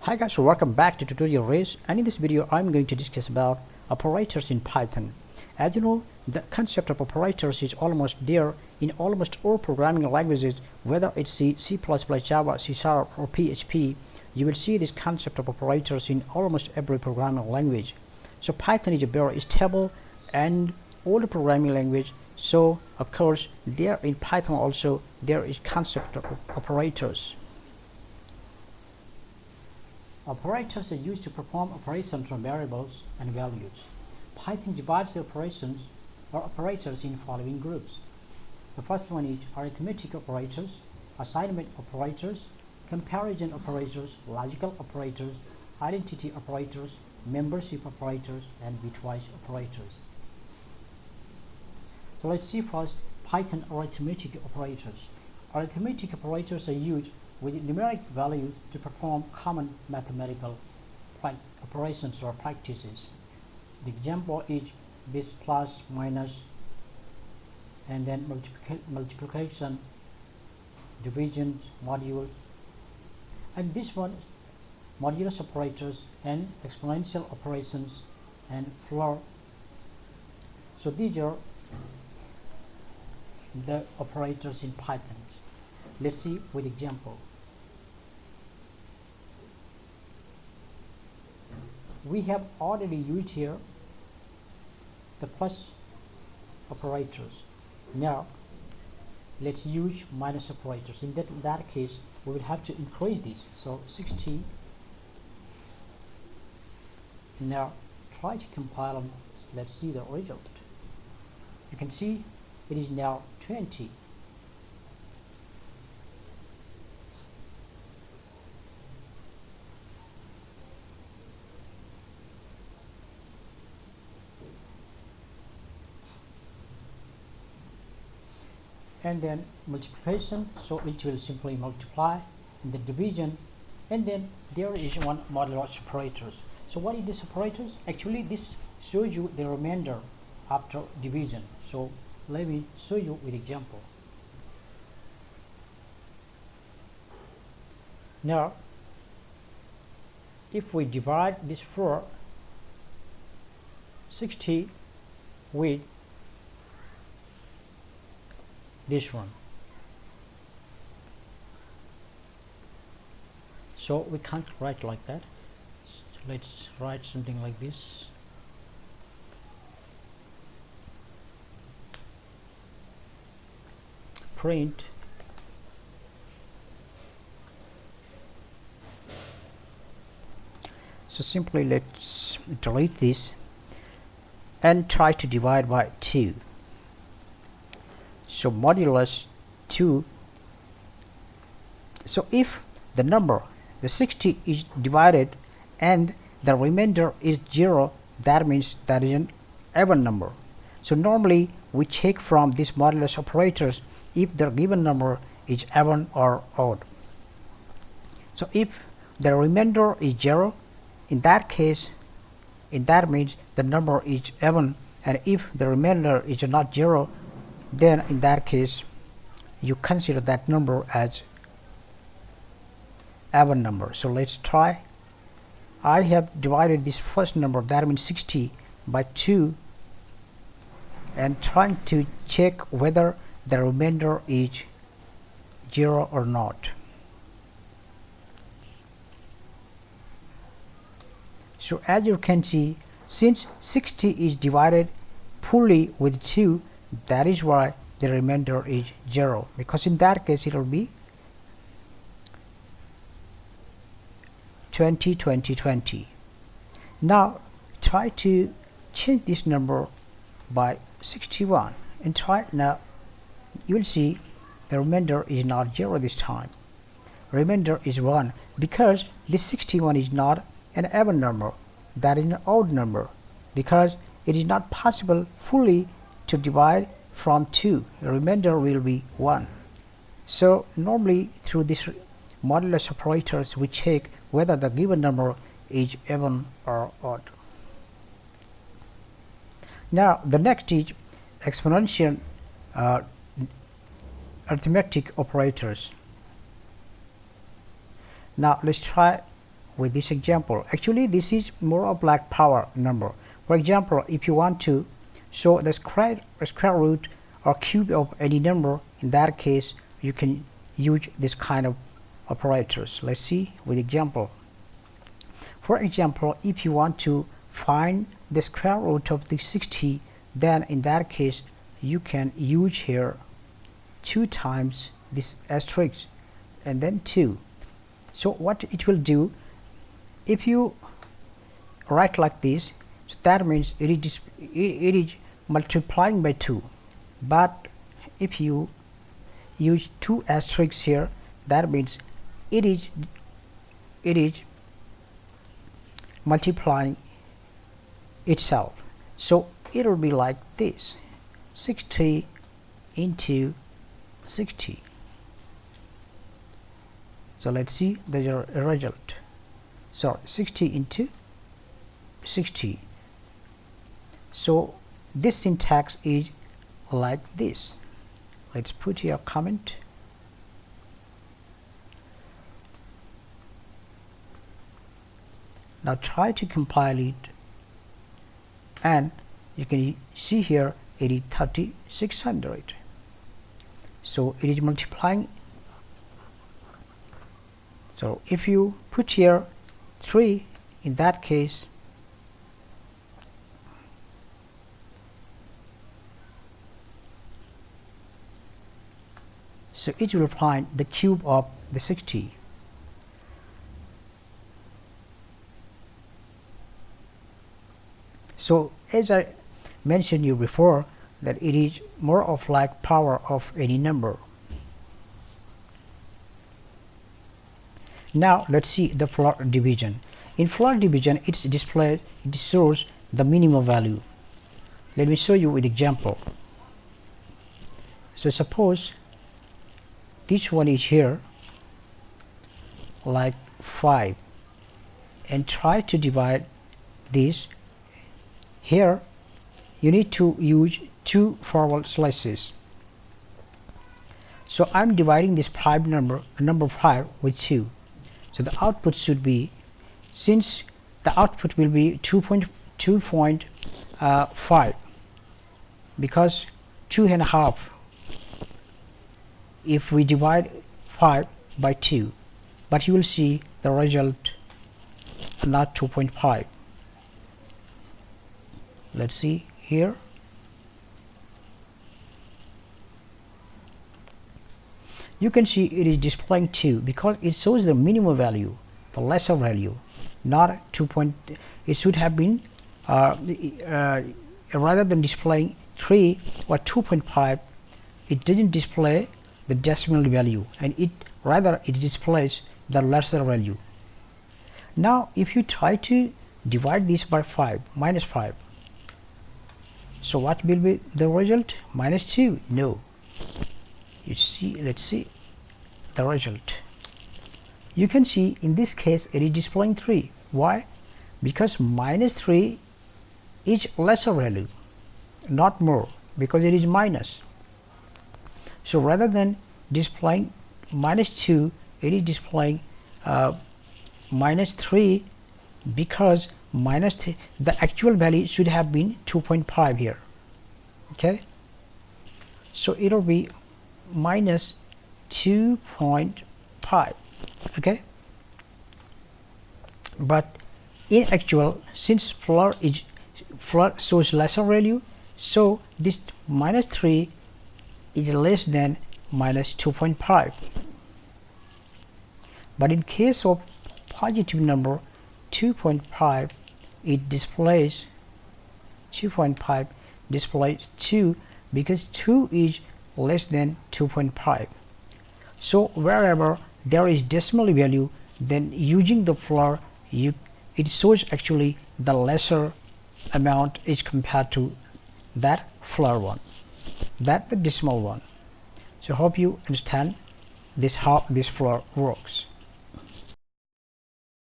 Hi guys, so welcome back to TutorialRays, and in this video I'm going to discuss about operators in Python. As you know, the concept of operators is almost there in almost all programming languages, whether it's C, Java, C#, or PHP. You will see this concept of operators in almost every programming language. So Python is a very stable and older programming language, so of course there in Python also there is concept of operators. Operators are used to perform operations on variables and values. Python divides the operations or operators in following groups. The first one is arithmetic operators, assignment operators, comparison operators, logical operators, identity operators, membership operators, and bitwise operators. So let's see first Python arithmetic operators. Arithmetic operators are used with numeric value to perform common mathematical operations or practices. The example is this plus, minus, and then multiplication, division, module, and this one modulus operators and exponential operations and floor. So these are the operators in Python. Let's see with example. We have already used here the plus operators. Now let's use minus operators. In that case we will have to increase this. So 60. Now try to compile them. Let's see the result. You can see it is now 20. And then multiplication, so it will simply multiply, and the division, and then there is one modulus operators. So what is this operators? Actually this shows you the remainder after division. So let me show you with example. Now if we divide this 60 with this one, so we can't write like that. So let's write something like this. Print so simply let's delete this and try to divide by 2. So modulus 2. So if the number, the 60, is divided and the remainder is 0, that means that is an even number. So normally we check from these modulus operators if the given number is even or odd. So if the remainder is 0, in that case, that means the number is even, and if the remainder is not 0, then in that case you consider that number as even number. So let's try. I have divided this first number, that means 60, by 2, and trying to check whether the remainder is 0 or not. So as you can see, since 60 is divided fully with 2, that is why the remainder is 0, because in that case it will be 20, 20, 20. Now try to change this number by 61 and try. Now you will see the remainder is not 0 this time. Remainder is 1, because this 61 is not an even number, that is an odd number, because it is not possible fully to divide from 2. The remainder will be 1. So normally through this modulus operators we check whether the given number is even or odd. Now the next is exponential arithmetic operators. Now let's try with this example. Actually, this is more of like power number. For example, if you want to show the square root or cube of any number, in that case you can use this kind of operators. Let's see with example. For example, if you want to find the square root of the 60, then in that case you can use here 2 times this asterisk and then 2. So what it will do, if you write like this, so that means it is multiplying by 2. But if you use 2 asterisks here, that means it is multiplying itself. So it will be like this: 60 into 60. So let's see the result. So 60 into 60. So this syntax is like this. Let's put here a comment. Now try to compile it, and you can see here it is 3600. So it is multiplying. So if you put here 3, in that case so it will find the cube of the 60. So as I mentioned you before, that it is more of like power of any number. Now let's see the floor division. In floor division, it shows the minimum value. Let me show you with example. So suppose this one is here like 5, and try to divide this. Here you need to use 2 forward slices. So I'm dividing this number 5 with 2. So the output should be, since the output will be 2.5, because 2.5, if we divide 5 by 2, but you will see the result not 2.5. Let's see here. You can see it is displaying 2 because it shows the minimum value, the lesser value, not 2. It should have been rather than displaying 3 or 2.5, it didn't display the decimal value, and it displays the lesser value. Now if you try to divide this by 5, minus 5, so what will be the result? Minus 2? No. You see, let's see the result. You can see in this case it is displaying 3. Why? Because minus 3 is lesser value, not more, because it is minus. So rather than displaying minus 2, it is displaying minus 3, because the actual value should have been 2.5 here. Okay, so it will be minus 2.5. okay, but in actual, since floor shows lesser value, so this minus 3 is less than minus 2.5. But in case of positive number 2.5, it displays 2.5 displays 2, because 2 is less than 2.5. So wherever there is decimal value, then using the floor, it shows actually the lesser amount is compared to that floor one, that the decimal one. So hope you understand this, how this floor works.